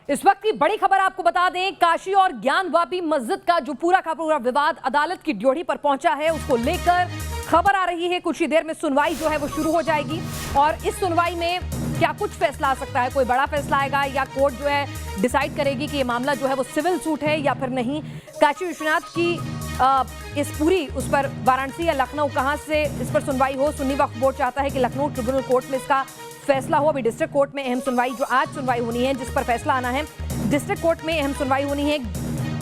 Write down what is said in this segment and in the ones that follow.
इस वक्त की बड़ी खबर आपको बता दें, काशी और ज्ञानवापी मस्जिद का जो पूरा का पूरा विवाद अदालत की ड्योढ़ी पर पहुंचा है, उसको लेकर खबर आ रही है कुछ ही देर में सुनवाई जो है वो शुरू हो जाएगी और इस सुनवाई में क्या कुछ फैसला आ सकता है। कोई बड़ा फैसला आएगा या कोर्ट जो है डिसाइड करेगी कि ये मामला जो है वो सिविल सूट है या फिर नहीं। काशी विश्वनाथ की इस पूरी उस पर वाराणसी या लखनऊ कहां से इस पर सुनवाई हो। सुन्नी वक्फ बोर्ड चाहता है कि लखनऊ ट्रिब्यूनल कोर्ट में इसका फैसला हो। अभी डिस्ट्रिक्ट कोर्ट में अहम सुनवाई जो आज सुनवाई होनी है, जिस पर फैसला आना है, डिस्ट्रिक्ट कोर्ट में अहम सुनवाई होनी है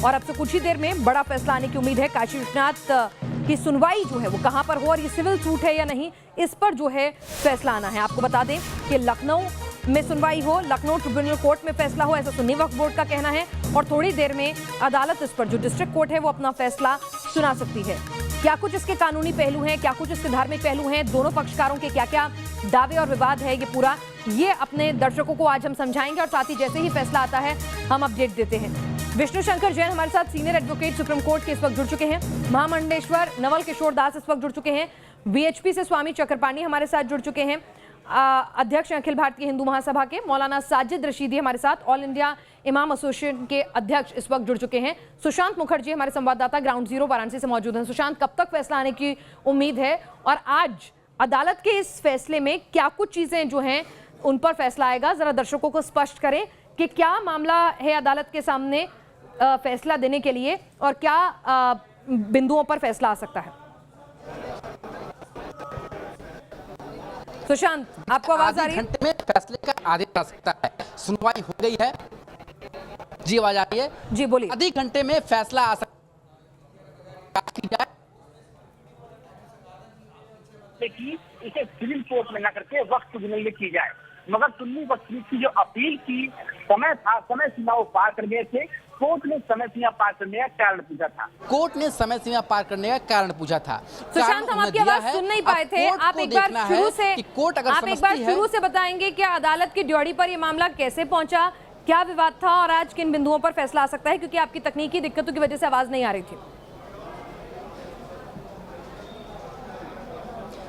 और अब से कुछ ही देर में बड़ा फैसला आने की उम्मीद है। काशी विश्वनाथ की सुनवाई जो है वो कहां पर हो और ये सिविल सूट है या नहीं, इस पर जो है फैसला आना है। आपको बता दें कि लखनऊ में सुनवाई हो, लखनऊ ट्रिब्यूनल कोर्ट में फैसला हो, ऐसा सुन्नी वक्फ बोर्ड का कहना है और थोड़ी देर में अदालत इस पर जो डिस्ट्रिक्ट कोर्ट है वो अपना फैसला सुना सकती है। क्या कुछ इसके कानूनी पहलू हैं, क्या कुछ इसके धार्मिक पहलू हैं, दोनों पक्षकारों के क्या क्या दावे और विवाद है, ये पूरा ये अपने दर्शकों को आज हम समझाएंगे और साथ ही जैसे ही फैसला आता है हम अपडेट देते हैं। विष्णु शंकर जैन हमारे साथ सीनियर एडवोकेट सुप्रीम कोर्ट के इस वक्त जुड़ चुके हैं। महामंडलेश्वर नवल किशोर दास इस वक्त जुड़ चुके हैं। वीएचपी से स्वामी चक्रपाणी हमारे साथ जुड़ चुके हैं। अध्यक्ष अखिल भारतीय हिंदू महासभा के मौलाना साजिद रशीदी हमारे साथ, ऑल इंडिया इमाम एसोसिएशन के अध्यक्ष इस वक्त जुड़ चुके हैं। सुशांत मुखर्जी हमारे संवाददाता ग्राउंड जीरो वाराणसी से मौजूद हैं। सुशांत, कब तक फैसला आने की उम्मीद है और आज अदालत के इस फैसले में क्या कुछ चीजें जो हैं उन पर फैसला आएगा, जरा दर्शकों को स्पष्ट करें कि क्या मामला है अदालत के सामने फैसला देने के लिए और क्या बिंदुओं पर फैसला आ सकता है। सुशांत, आपको आवाज आ रही है? घंटे में फैसले का आदेश आ सकता है। सुनवाई हो गई है जी, आवाज आ रही है जी, बोलिए। आधे घंटे में फैसला आ सकता है कि इसे सिविल कोर्ट में न करके वक्त ट्रिब्यूनल में की जाए, मगर सुन्नी वक्फ की जो अपील की समय था, समय सीमा वो पार कर गए थे। कोर्ट ने समय सीमा पार करने का कारण पूछा था। कोर्ट ने समय सीमा पार करने का कारण पूछा था। सुशांत, हम आपकी आवाज सुन नहीं पाए थे। आप एक बार शुरू से बताएंगे क्या अदालत की ड्योढ़ी पर यह मामला कैसे पहुंचा, क्या विवाद था और आज किन बिंदुओं पर फैसला आ सकता है, क्योंकि आपकी तकनीकी दिक्कतों की वजह से आवाज नहीं आ रही थी।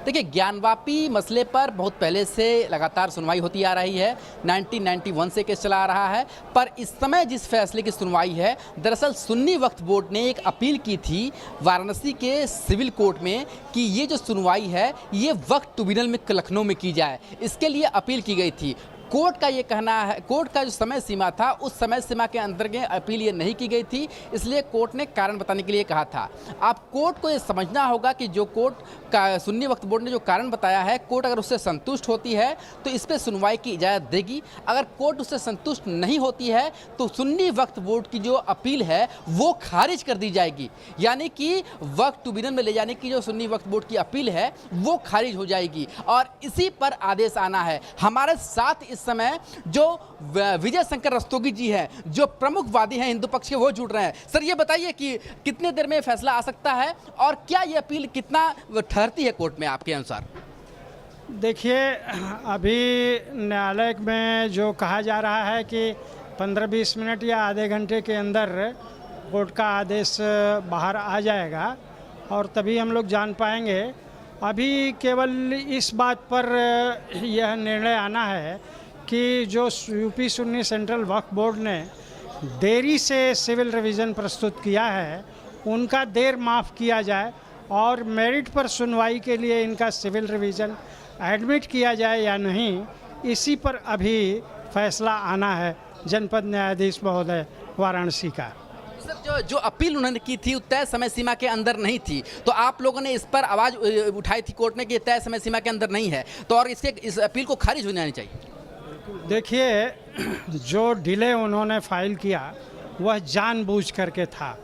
देखिए, ज्ञानवापी मसले पर बहुत पहले से लगातार सुनवाई होती आ रही है। 1991 से केस चला आ रहा है, पर इस समय जिस फैसले की सुनवाई है, दरअसल सुन्नी वक्फ बोर्ड ने एक अपील की थी वाराणसी के सिविल कोर्ट में कि ये जो सुनवाई है ये वक्फ ट्रिब्यूनल में लखनऊ में की जाए। इसके लिए अपील की गई थी। कोर्ट का ये कहना है, कोर्ट का जो समय सीमा था उस समय सीमा के अंतर्गत अपील ये नहीं की गई थी, इसलिए कोर्ट ने कारण बताने के लिए कहा था। अब कोर्ट को ये समझना होगा कि जो कोर्ट का सुन्नी वक्फ बोर्ड ने जो कारण बताया है, कोर्ट अगर उससे संतुष्ट होती है तो इस पर सुनवाई की इजाज़त देगी। अगर कोर्ट उससे संतुष्ट नहीं होती है तो सुन्नी वक्फ बोर्ड की जो अपील है वो खारिज कर दी जाएगी, यानी कि वक्फ ट्रिब्यूनल में ले जाने की जो सुन्नी वक्फ बोर्ड की अपील है वो खारिज हो जाएगी और इसी पर आदेश आना है। हमारे साथ इस समय जो विजय शंकर रस्तोगी जी हैं, जो प्रमुख वादी हैं हिंदू पक्ष के, वो जुड़ रहे हैं। सर, ये बताइए कि कितने देर में फैसला आ सकता है और क्या ये अपील कितना ठहरती है कोर्ट में आपके अनुसार? देखिए, अभी न्यायालय में जो कहा जा रहा है कि 15-20 मिनट या आधे घंटे के अंदर कोर्ट का आदेश बाहर आ जाएगा और तभी हम लोग जान पाएंगे। अभी केवल इस बात पर यह निर्णय आना है कि जो यूपी सुन्नी सेंट्रल वक्फ बोर्ड ने देरी से सिविल रिवीजन प्रस्तुत किया है उनका देर माफ़ किया जाए और मेरिट पर सुनवाई के लिए इनका सिविल रिवीजन एडमिट किया जाए या नहीं, इसी पर अभी फैसला आना है जनपद न्यायाधीश महोदय वाराणसी का। सर, जो अपील उन्होंने की थी तय समय सीमा के अंदर नहीं थी, तो आप लोगों ने इस पर आवाज़ उठाई थी कोर्ट में कि तय समय सीमा के अंदर नहीं है, तो और इस अपील को खारिज हो जानी चाहिए। देखिए, जो डिले उन्होंने फाइल किया वह जानबूझ करके था,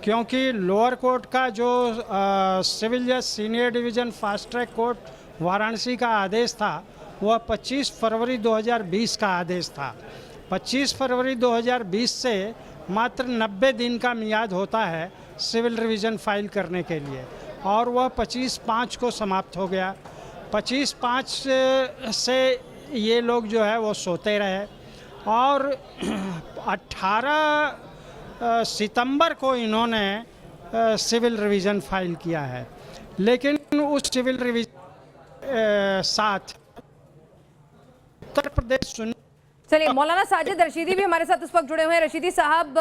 क्योंकि लोअर कोर्ट का जो सिविल जज senior division fast track court Varanasi का आदेश था वह 25 फरवरी 2020 का आदेश था। 25 फरवरी 2020 से मात्र 90 दिन का मियाद होता है सिविल रिवीजन फाइल करने के लिए और वह 25/5 को समाप्त हो गया। 25/5 से ये लोग जो है वो सोते रहे और 18 सितंबर को इन्होंने सिविल रिवीजन फाइल किया है, लेकिन उस सिविल रिवीजन साथ उत्तर प्रदेश सुन्नी चलिए, मौलाना साजिद रशीदी भी हमारे साथ इस वक्त जुड़े हुए हैं। रशीदी साहब,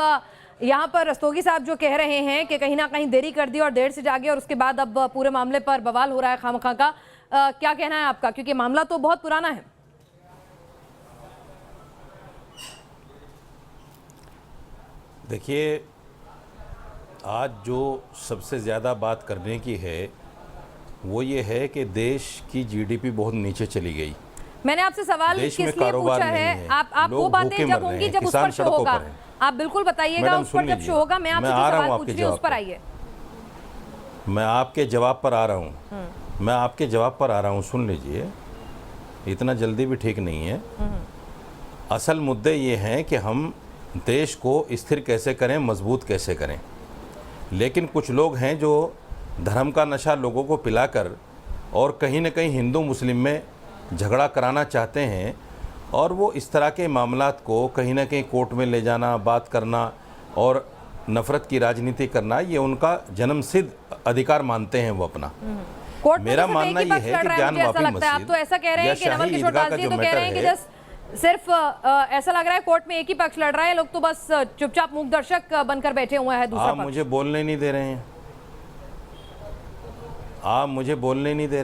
यहाँ पर रस्तोगी साहब जो कह रहे हैं कि कहीं ना कहीं देरी कर दी और देर से जागे और उसके बाद अब पूरे मामले पर बवाल हो रहा है खामखा का, क्या कहना है आपका, क्योंकि मामला तो बहुत पुराना है? देखिए, आज जो सबसे ज़्यादा बात करने की है वो ये है कि देश की जीडीपी बहुत नीचे चली गई। मैंने आपसे सवाल किस लिए पूछा है, आप वो बातें जब होंगी जब उस पर शो होगा, आप बिल्कुल बताइएगा उस पर जब शो होगा। मैं आपसे जो सवाल पूछ रही हूं उस पर आइए। मैं आपके जवाब पर आ रहा हूं, सुन लीजिए, इतना जल्दी भी ठीक नहीं है। असल मुद्दे ये हैं कि हम देश को स्थिर कैसे करें, मजबूत कैसे करें। लेकिन कुछ लोग हैं जो धर्म का नशा लोगों को पिलाकर और कहीं न कहीं हिंदू मुस्लिम में झगड़ा कराना चाहते हैं, और वो इस तरह के मामलात को कहीं ना कहीं कोर्ट में ले जाना, बात करना और नफ़रत की राजनीति करना, ये उनका जन्मसिद्ध अधिकार मानते हैं वो अपना। मेरा मानना ये है कि ज्ञान वापी मस्जिद, आप तो ऐसा कह रहे हैं कि नवल किशोर दास जी तो कह रहे हैं कि जस्ट सिर्फ ऐसा लग रहा है कोर्ट में एक ही पक्ष लड़ रहा है, लोग तो बस चुपचाप मूक दर्शक बनकर बैठे हुए हैं। दूसरा आप मुझे बोलने नहीं दे रहे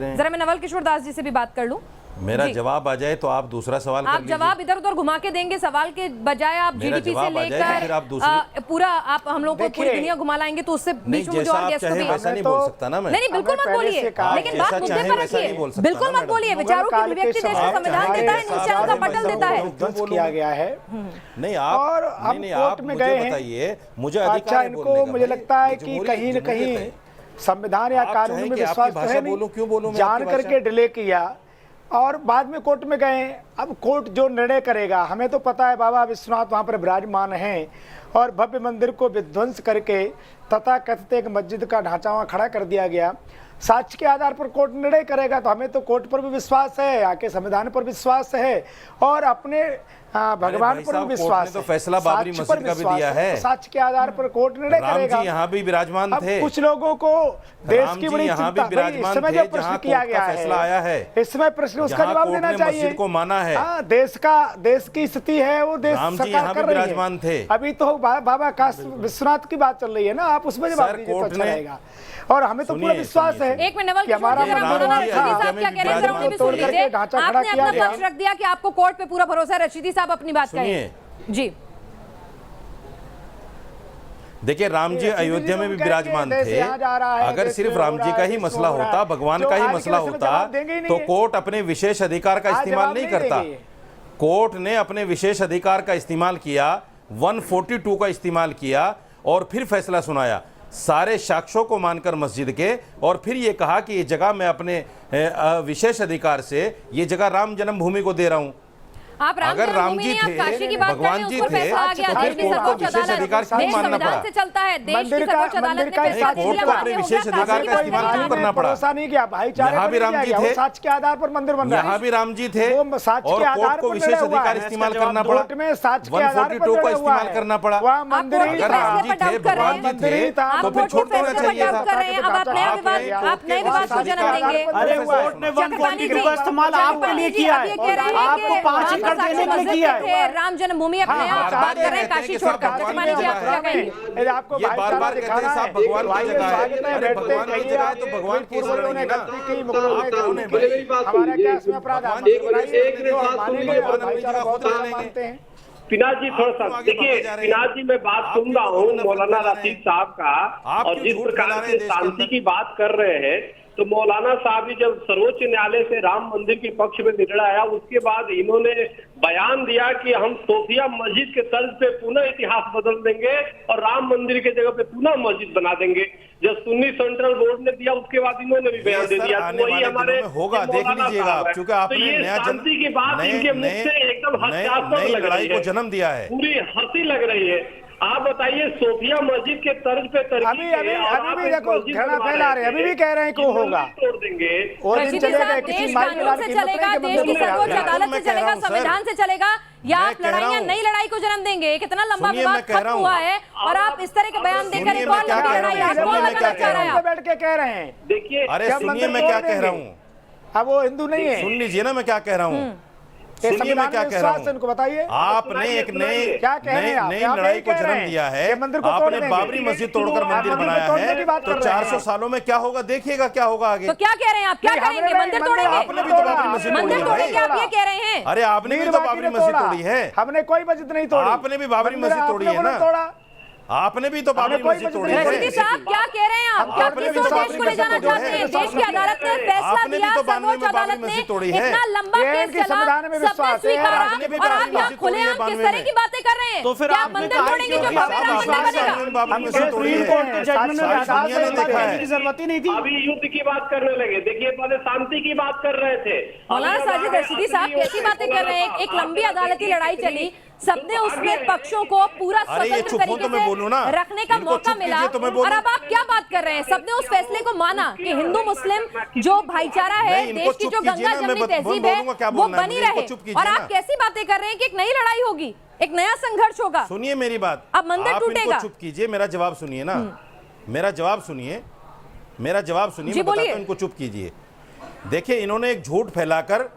हैं, जरा मैं नवल किशोर दास जी से भी बात कर लूं। मेरा जवाब आ जाए तो आप दूसरा सवाल कर लीजिए। आप जवाब इधर उधर घुमा के देंगे, सवाल के बजाय आप जीडीपी से लेकर पूरा आप हम लोग को पूरी दुनिया घुमा लाएंगे, तो उससे बीच में जो और गेस्ट भी वैसा नहीं बोल सकता ना मैं। नहीं बिल्कुल मत बोलिए, लेकिन बात मुद्दे पर रखिए, बिल्कुल मत बोलिए। विचारों की अभिव्यक्ति देश का संविधान देता है, नीचे का पटल देता है। किया गया है नहीं आप मुझे बताइए, मुझे अच्छा, इनको मुझे लगता है कि कहीं न कहीं संविधान या कानून में विश्वास तो है नहीं, जान करके डिले किया और बाद में कोर्ट में गए। अब कोर्ट जो निर्णय करेगा, हमें तो पता है बाबा विश्वनाथ वहाँ पर विराजमान हैं और भव्य मंदिर को विध्वंस करके तथा कथित एक मस्जिद का ढांचा वहाँ खड़ा कर दिया गया। साक्ष्य के आधार पर कोर्ट निर्णय करेगा, तो हमें तो कोर्ट पर भी विश्वास है, आके संविधान पर विश्वास है और अपने भगवान पर भी विश्वास है। तो फैसला बाबरी मस्जिद का भी दिया है, तो साक्ष्य के आधार पर कोर्ट निर्णय करेगा। यहाँ भी विराजमान थे, कुछ लोगों को देश की बड़ी चिंता, इसमें जो प्रश्न किया गया है, इसमें प्रश्न उसका जवाब देना चाहिए। को माना है, देश की स्थिति है वो देश सरकार कर रही है। अभी तो बाबा काशी विश्वनाथ की बात चल रही है ना, आप उसमें जवाब दीजिए तो अच्छा रहेगा। और हमें तो पूरा विश्वास है एक मिनट नवल किशोर जी, साहब क्या कह रहे हैं जरा उन्हें भी सुन लीजिए। आपने अपना पक्ष रख दिया कि आपको कोर्ट पे पूरा भरोसा है। रशीदी साहब अपनी बात करें जी। देखिए, राम जी अयोध्या में भी विराजमान थे। अगर सिर्फ राम जी का ही मसला होता, भगवान का ही मसला होता, तो कोर्ट अपने विशेष अधिकार का इस्तेमाल नहीं करता। कोर्ट ने अपने विशेष अधिकार का इस्तेमाल किया, 142 का इस्तेमाल किया और फिर फैसला सुनाया सारे साक्ष्यों को मानकर मस्जिद के, और फिर ये कहा कि ये जगह मैं अपने विशेष अधिकार से ये जगह राम जन्मभूमि को दे रहा हूं। आप अगर राम जी थे, भगवान जी थे, तो फिर कोर्ट को विशेष अधिकार क्यों मानना पड़ा? से चलता है देश की सर्वोच्च अदालत ने कोर्ट को अपने विशेष अधिकार का इस्तेमाल क्यों करना पड़ा? यहाँ भी राम जी थे, साक्ष्य के आधार पर मंदिर बन रहा है। यहाँ भी राम जी थे और कोर्ट को विशेष अधिकार इस्तेमाल करना पड़ा, 142 का इस्तेमाल करना पड़ा। अगर राम जी थे, भगवान जी थे, तो फिर छोड़ देना चाहिए था। अब आप नए विवाद को जन्म देंगे। अरे कोर्ट ने 142 का इस्तेमाल आपके लिए किया है, आपको 5 देने के लिए किया है। राम जन्मभूमि अपने आप बात कर रहे हैं, काशी छोड़कर। आपको ये बार-बार कहते हैं साहब भगवान की जगह है, अरे भगवान की जगह है तो भगवान की जगह है ना। हमारा क्या इसमें अपराध है? पिनाज जी थोड़ा सा देखिए, पिनाज जी मैं बात सुन रहा हूँ मौलाना रशीद साहब का, और जिस प्रकार से शांति की बात कर रहे हैं, तो मौलाना साहब ने जब सर्वोच्च न्यायालय से राम मंदिर के पक्ष में निर्णय आया, उसके बाद इन्होंने बयान दिया कि हम सोफिया मस्जिद के तर्ज पे पुनः इतिहास बदल देंगे और राम मंदिर के जगह पे पुनः मस्जिद बना देंगे। जब सुन्नी सेंट्रल बोर्ड ने दिया, उसके बाद इन्होंने भी बयान दे दिया। वही हमारे होगा, देख लीजिएगा आप, क्योंकि आपने नया शांति की बात इनके मुख से एकदम नई लड़ाई को जन्म दिया है, पूरी हंसी लग रही है। आप बताइए, सोफिया मस्जिद के तर्ज पे अभी भी देखो घृणा फैला रहे हैं, अभी भी कह रहे हैं कि होगा, तोड़ देंगे। और दिन चलेगा, किसी कानून से चलेगा, देश की सर्वोच्च अदालत से चलेगा, संविधान से चलेगा, या आप लड़ाइयां नई लड़ाई को जन्म देंगे? कितना लंबा विवाद खत्म हुआ है और आप इस तरह के बयान देकर एक और लंबी लड़ाई बैठ के कह रहे हैं। देखिए, अरे सुनिए मैं क्या कह रहा हूँ, अब वो हिंदू नहीं है, सुन लीजिए ना मैं क्या कह रहा हूँ। सुनिए मैं क्या कह रहा हूँ, उनको बताइए। आपने एक नई लड़ाई को जन्म दिया है, आपने बाबरी मस्जिद तोड़कर मंदिर बनाया है, तो 400 सालों में क्या होगा, देखिएगा क्या होगा आगे। तो क्या कह रहे हैं आप, क्या करेंगे, मंदिर तोड़ेंगे? आपने भी तो बाबरी मस्जिद मंदिर तोड़ी तोड़ेंगे आप ये कह रहे हैं? अरे आपने भी तो बाबरी मस्जिद तोड़ी है। हमने कोई मस्जिद नहीं तोड़ी, आपने भी बाबरी मस्जिद तोड़ी है ना, आपने भी तो बाबरी मस्जिद तोड़ी है। रशीदी साहब क्या कह रहे हैं आप, क्या आपने भी किस तो देश को ले जाना चाहते हैं? देश की अदालत ने फैसला आपने भी दिया, तो 92 सर्वोच्च में अदालत बाबरी ने मस्जिद तोड़ी है। इतना लंबा केस चला, संविधान में सबने विश्वास है, स्वीकारा, आपने भी और आप बाबरी यहाँ मस्जिद तोड़ी है खुलेआम किस 92 तरह की बातें कर रहे हैं? तो फिर क्या आपने मंदिर कहा तोड़ेंगे जो कि भव्य राम मंदिर बनेगा? बाबरी मस्जिद तोड़ी सुप्रीम कोर्ट के है, जजमेंट में सारी दुनिया ने देखा है। की जरूरत ही नहीं थी। अभी युद्ध की बात करने लगे, देखिए पहले शांति की बात कर रहे थे। मौलाना साजिद रशीदी साहब कैसी बातें कर रहे हैं? एक लंबी अदालती लड़ाई चली, सबने उसमें पक्षों को पूरा अरे ये स्वतंत्र चुप हो तरीके तो मैं बोलूं ना, से रखने का इनको मौका चुप मिला, कीजिए तो मैं बोलूं। और अब आप क्या बात कर रहे हैं? सबने उस फैसले को माना कि हिंदू मुस्लिम जो भाईचारा है, नहीं, इनको देश की चुप जो कीजिए गंगा ना, मैं जमनी तहजीब है बोलूंगा क्या वो बोलना है बनी मुझे, रहे, इनको चुप कीजिए और आप ना। कैसी बातें कर रहे हैं कि एक नई लड़ाई होगी, एक नया संघर्ष होगा? सुनिए मेरी बात, अब मंदिर आप टूटेगा। इनको चुप कीजिए, मेरा जवाब सुनिए ना, मेरा जवाब सुनिए, मेरा जवाब सुनिए, जी मैं बताता बोलिए। हूं, इनको चुप कीजिए। देखिए इन्होंने एक झूठ फैलाकर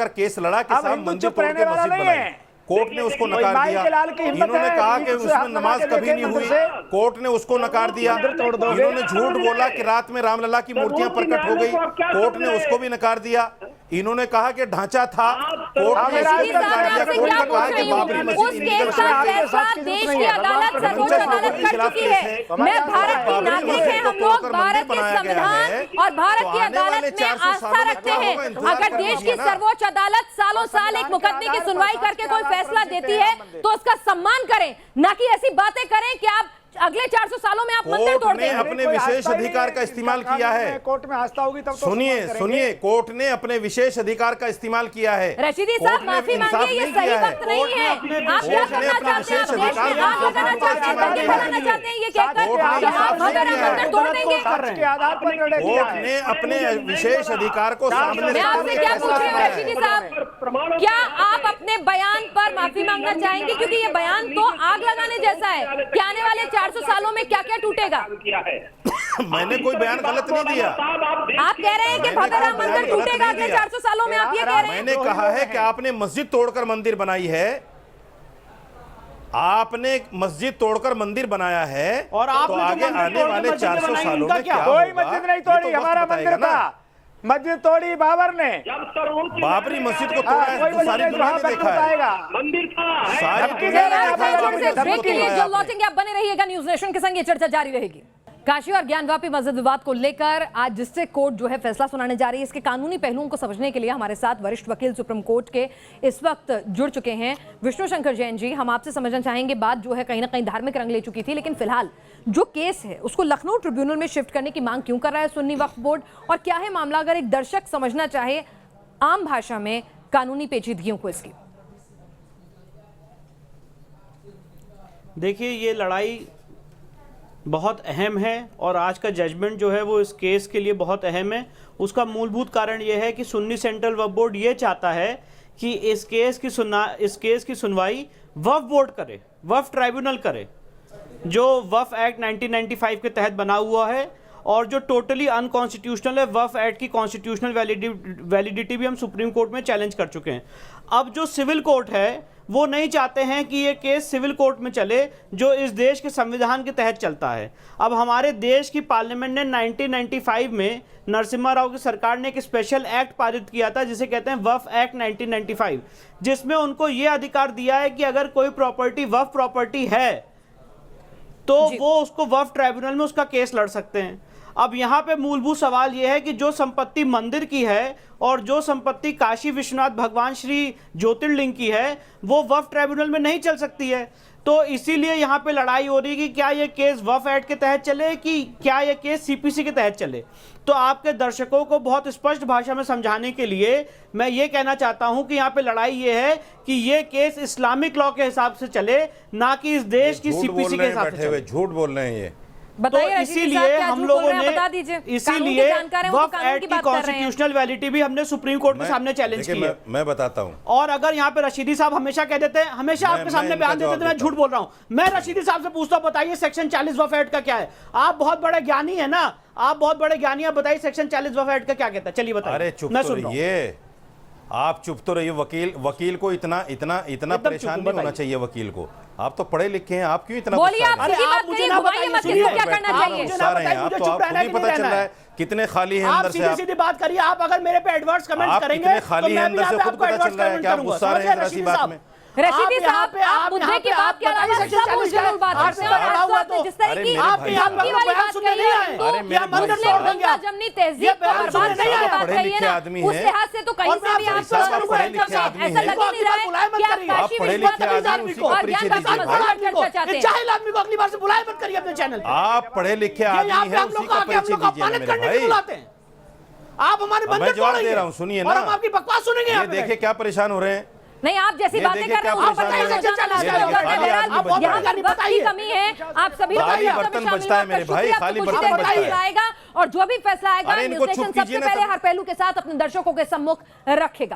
केस लड़ा कि अब साहब हिंदू मंदिर चुप तोड़ रहने के वाला मस्जिद नहीं बनाई, है। कोर्ट ने उसको कोई नकार माई दिया। के लाल की हिम्मत इन्होंने है, कहा कि ईद से उसमें हाथ नमाज लगा के कभी नहीं देखे हुई, मंदिर से। कोर्ट ने उसको नकार दिया। मंदिर तोड़ दोगे। इन्होंने झूठ बोला कि रात में रामलला की मूर्तियां प्रकट हो गई, कोर्ट ने उसको भी नकार दिया। इन्होंने कहा कि ढांचा था, कोर्ट ने उसको भी नकार दिया। कोर्ट ने कहा कि बाबरी उस मस्जिद केस इलीगल का है। फैसला देश की अदालत, सर्वोच्च अदालत कर चुकी है। मैं भारत की नागरिक है, हम लोग भारत के संविधान और भारत की अदालत में आस्था रखते हैं। अगर देश की सर्वोच्च अदालत सालों साल एक मुकदमे की सुनवाई करके कोई फैसला देती है तो उसका सम्मान करें, ना कि ऐसी बातें करें कि आप अगले 400 सालों में आप मंदिर तोड़ कोर्ट ने दें। अपने विशेष अधिकार का इस्तेमाल किया है। कोर्ट में आस्था होगी तब तो सुनिए, कोर्ट ने अपने विशेष अधिकार का इस्तेमाल किया है। रशीदी साहब माफी मांगिए, ये सही वक्त नहीं है। आप क्या करना चाहते हैं? आप देश में आग लगाना चाहते हैं, दंगे फैलाना चाहते हैं, ये कहकर कि आप भव्य राम मंदिर तोड़ देंगे? के आधार पर निर्णय किया कोर्ट है। ने अपने विशेष अधिकार को सामने मैं आपसे क्या रखकर पूछ रही हूँ फैसला रशीदी किया है। साहब, क्या आप अपने बयान पर माफी मांगना चाहेंगे? क्योंकि ये बयान तो आग लगाने जैसा है कि आने वाले 400 सालों में क्या क्या टूटेगा। किया है। मैंने कोई बयान गलत नहीं दिया। आप कह रहे हैं कि भव्य राम मंदिर टूटेगा अगले 400 सालों में, आप ये कह रहे हैं? मैंने कहा है कि आपने मस्जिद तोड़कर मंदिर बनाई है, आपने मस्जिद तोड़कर मंदिर बनाया है, और आपने तो जो आगे मंदिर आने तोड़ के वाले मस्जिद 400 बनाई, सालों उनका में क्या? क्या कोई होगा, मस्जिद नहीं ये तो तोड़ी, वक्त हमारा बताएगा मंदिर ना। था। मस्जिद तोड़ी बाबर ने। जब सर्वोच्च बाबरी मस्जिद को तोड़ा है कोई तो सारी मस्जिद दुनिया ने देखा है, मंदिर था। सारी आपकी दुनिया जगह ने आप देखा है, थोड़े बाबरी से मस्जिद ब्रेक को के लिए तोड़ा है जो आपने। लौटेंगे, आप बने रहिएगा, न्यूज नेशन के संग ये चर्चा जारी रहेगी। काशी और ज्ञानवापी मस्जिद विवाद को लेकर आज डिस्ट्रिक्ट कोर्ट जो है फैसला सुनाने जा रही है, इसके कानूनी पहलुओं को समझने के लिए हमारे साथ वरिष्ठ वकील सुप्रीम कोर्ट के इस वक्त जुड़ चुके हैं विष्णु शंकर जैन जी। हम आपसे समझना चाहेंगे, बात जो है कहीं ना कहीं धार्मिक रंग ले चुकी थी, लेकिन फिलहाल जो केस है उसको लखनऊ ट्रिब्यूनल में शिफ्ट करने की मांग क्यों कर रहा है सुन्नी वक्फ बोर्ड, और क्या है मामला अगर एक दर्शक समझना चाहे आम भाषा में कानूनी पेचीदगियों को इसकी? देखिए, ये लड़ाई बहुत अहम है और आज का जजमेंट जो है वो इस केस के लिए बहुत अहम है। उसका मूलभूत कारण ये है कि सुन्नी सेंट्रल वक्फ बोर्ड ये चाहता है कि इस केस की सुनवाई वक्फ बोर्ड करे, वक्फ ट्राइब्यूनल करे, जो वक्फ एक्ट 1995 के तहत बना हुआ है और जो टोटली अनकॉन्स्टिट्यूशनल है। वक्फ एक्ट की कॉन्स्टिट्यूशनल वैलिडिटी भी हम सुप्रीम कोर्ट में चैलेंज कर चुके हैं। अब जो सिविल कोर्ट है वो नहीं चाहते हैं कि ये केस सिविल कोर्ट में चले, जो इस देश के संविधान के तहत चलता है। अब हमारे देश की पार्लियामेंट ने 1995 में नरसिम्हा राव की सरकार ने एक स्पेशल एक्ट पारित किया था जिसे कहते हैं वक्फ एक्ट 1995, जिसमें उनको ये अधिकार दिया है कि अगर कोई प्रॉपर्टी वक्फ प्रॉपर्टी है तो वो उसको वक्फ ट्राइब्यूनल में उसका केस लड़ सकते हैं। अब यहाँ पे मूलभूत सवाल ये है कि जो संपत्ति मंदिर की है और जो संपत्ति काशी विश्वनाथ भगवान श्री ज्योतिर्लिंग की है वो वक्फ ट्राइब्यूनल में नहीं चल सकती है। तो इसीलिए यहाँ पे लड़ाई हो रही है कि क्या ये केस वक्फ एक्ट के तहत चले कि क्या ये केस सीपीसी के तहत चले। तो आपके दर्शकों को बहुत स्पष्ट भाषा में समझाने के लिए मैं ये कहना चाहता हूं कि यहाँ पे लड़ाई ये है कि ये केस इस्लामिक लॉ के हिसाब से चले, ना कि इस देश की सीपीसी के हिसाब से चले। झूठ बोल रहे हैं ये। बताइए तो रशीदी साहब, इसीलिए क्या हम झूठ लोगों बोल रहे हैं? ने बता दीजिए। इसीलिए जानकार हैं, वो तो वक्फ कानून एक्ट की की बात कर रहे हैं। कॉन्स्टिट्यूशनल वैलिडिटी भी हमने सुप्रीम कोर्ट के सामने चैलेंज की है। मैं बताता हूं। और अगर यहाँ पे रशीदी साहब हमेशा कह देते हैं, हमेशा आपके सामने बयान देते थे मैं झूठ बोल रहा हूं, मैं रशीदी साहब से पूछता हूं, बताइए सेक्शन 40 वक्फ एक्ट का क्या है? आप बहुत बड़े ज्ञानी है ना, आप बहुत बड़े ज्ञानी, आप बताइए सेक्शन 40 वक्फ एक्ट का क्या कहता है? चलिए बताइए। अरे चुप मैं तो सुन रहा हूं। रहिए, आप चुप तो रहिए। वकील को इतना परेशान नहीं होना चाहिए वकील को। आप तो पढ़े लिखे हैं, आप क्यों इतना बोलिए, आप गुस्सा सीधी रहे हैं? बात करिए, घुमाइए मत, किसको क्या करना चाहिए। गुस्सा रहे हैं आप, तो आपको नहीं पता चल रहा है कितने खाली हैं आप अंदर से। सीधी सीधी बात करिए। आप अगर मेरे पे एडवर्स कमेंट आप करेंगे कितने खाली हैं मैं भी अंदर से यहाँ पे खुद आपको पता चल adverse रहा है comment कि आप करूंगा। गुस्सा रहे हैं समझिए ऐसी रशीदी बात साहब। में। रशीदी आप साहब, यहाँ आप पे मुद्दे की बात के अलावा सब मुश्किल बात करते हैं, और आज तो आपने जिस तरह अरे की मेरे भाई यहाँ साहब, पे वाली बयान बात सुनने कही नहीं है, आए। हिंदू अरे मेरे भाई मुस्लिम साहब, गंगा जमनी तहजीब ये को बयान बर्बाद सुनने करने नहीं की आए। बात पढ़े कही है लिखे ना, आदमी उस हैं। लिहाज से तो कहीं और से भी मैं आप आपसे सवाल पढ़े लिखे आदमी ऐसा हैं। लग ही नहीं रहा है बुलाए मत कि आप करिए। आप काशी पढ़े विश्वनाथ लिखे अभियान आदमी, उसी को और परिचय ज्ञान दीजिए वापी भाई। मस्जिद पर चर्चा चाहते हैं। जाहिल आदमी को अगली बार से बुलाए मत करिए अपने चैनल पे। आप पढ़े लिखे ये आदमी यहाँ पे हैं, हम उसी लोग का आके हम परिचय लोग को दीजिए ना अपमानित मेरे करने के लिए भाई। बुलाते हैं। आप हमारे मैं बंदर जवाब तोड़ेंगे दे रहा हूँ, सुनिए और ना। हम आपकी बकवास सुनेंगे यहाँ ये पे देखिए बैठ क्या परेशान हो रहे हैं। नहीं, आप जैसी ये बातें देखिए कर रहे क्या हो वहाँ परेशान पर है। रोजाना ये लाश देखिए का खाली बहरहाल आदमी बच यहाँ रहा पर है। वक्त की कमी है। आप सभी खाली लोग बर्तन शामिल बचता है होकर मेरे भाई, शुक्रिया, खाली कुछ बर्तन देर में बचता है। फैसला आएगा और जो भी फैसला आएगा अरे इनको न्यूज़ चुप नेशन कीजिए सबसे ना पहले तब। हर पहलू के साथ अपने दर्शकों के सम्मुख रखेगा।